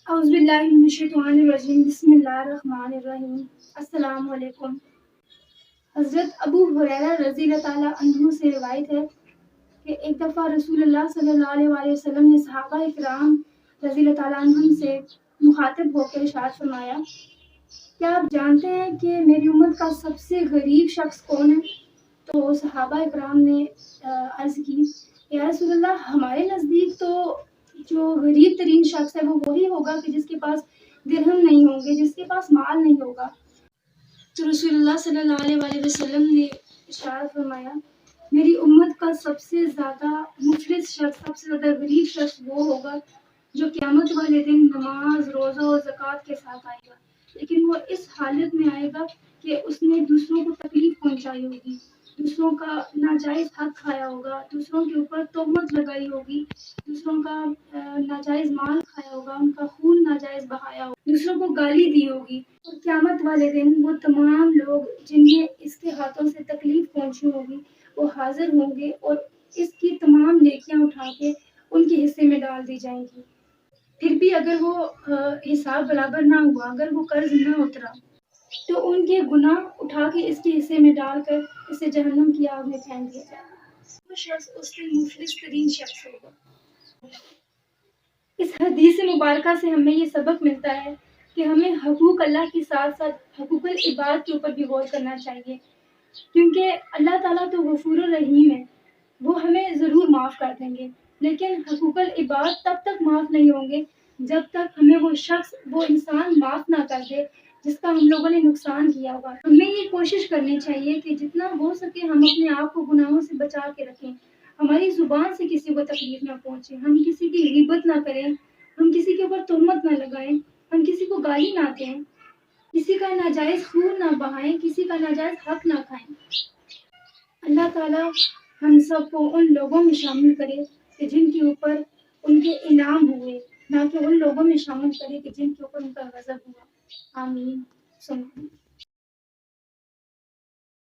اعوذ باللہ من الشیطان الرجیم بسم اللہ الرحمن الرحیم السلام علیکم۔ حضرت ابو ہریرہ رضی اللہ تعالیٰ عنہ سے روایت ہے کہ ایک دفعہ رسول اللہ صلی اللہ علیہ وآلہ وسلم نے صحابہ اکرام رضی اللہ تعالیٰ عنہم سے مخاطب ہو کر ارشاد فرمایا، کیا آپ جانتے ہیں کہ میری امت کا سب سے غریب شخص کون ہے؟ تو صحابہ اکرام نے عرض کی، یا رسول اللہ، ہمارے نزدیک تو جو غریب ترین شخص ہے وہ وہی ہوگا کہ جس کے پاس درہم نہیں ہوں گے، جس کے پاس مال نہیں ہوگا۔ تو رسول اللہ صلی اللہ علیہ وآلہ وسلم نے ارشاد فرمایا، میری امت کا سب سے زیادہ مفلس شخص، سب سے زیادہ غریب شخص وہ ہوگا جو قیامت والے دن نماز، روزہ اور زکوٰۃ کے ساتھ آئے گا، لیکن وہ اس حالت میں آئے گا کہ اس نے دوسروں کو تکلیف پہنچائی ہوگی، دوسروں کا ناجائز حق کھایا ہوگا، دوسروں کے اوپر تہمت لگائی ہوگی، دوسروں کا ناجائز مال کھایا ہوگا، ان کا خون ناجائز بہایا ہوگا، دوسروں کو گالی دی ہوگی، اور قیامت والے دن وہ تمام لوگ جنہیں اس کے ہاتھوں سے تکلیف پہنچی ہوگی وہ حاضر ہوں گے اور اس کی تمام نیکیاں اٹھا کے ان کے حصے میں ڈال دی جائیں گی۔ پھر بھی اگر وہ حساب برابر نہ ہوا، اگر وہ قرض نہ اترا، تو ان کے گناہ اٹھا کے اس کے حصے میں ڈال کر اسے جہنم کی آگ میں پھینک دیا جائے گا۔ وہ شخص اس دن مفلس ترین شخص ہوگا۔ اس حدیث مبارکہ سے ہمیں یہ سبق ملتا ہے کہ ہمیں حقوق اللہ کے ساتھ ساتھ حقوق العباد کے اوپر بھی غور کرنا چاہیے، کیونکہ اللہ تعالیٰ تو غفور الرحیم ہے، وہ ہمیں ضرور معاف کر دیں گے، لیکن حقوق العباد تب تک معاف نہیں ہوں گے جب تک ہمیں وہ شخص، وہ انسان معاف نہ کر دے جس کا ہم لوگوں نے نقصان کیا ہوگا۔ ہمیں یہ کوشش کرنی چاہیے کہ جتنا ہو سکے ہم اپنے آپ کو گناہوں سے بچا کے رکھیں، ہماری زبان سے کسی کو تکلیف نہ پہنچے، ہم کسی کی غیبت نہ کریں، ہم کسی کے اوپر تہمت نہ لگائیں، ہم کسی کو گالی نہ دیں، کسی کا ناجائز خون نہ بہائیں، کسی کا ناجائز حق نہ کھائیں۔ اللہ تعالیٰ ہم سب کو ان لوگوں میں شامل کرے کہ جن کے اوپر ان کے انعام ہوئے، نہ کہ ان لوگوں میں شامل کرے کہ جن کے اوپر ان کا غضب ہوا۔ آمین۔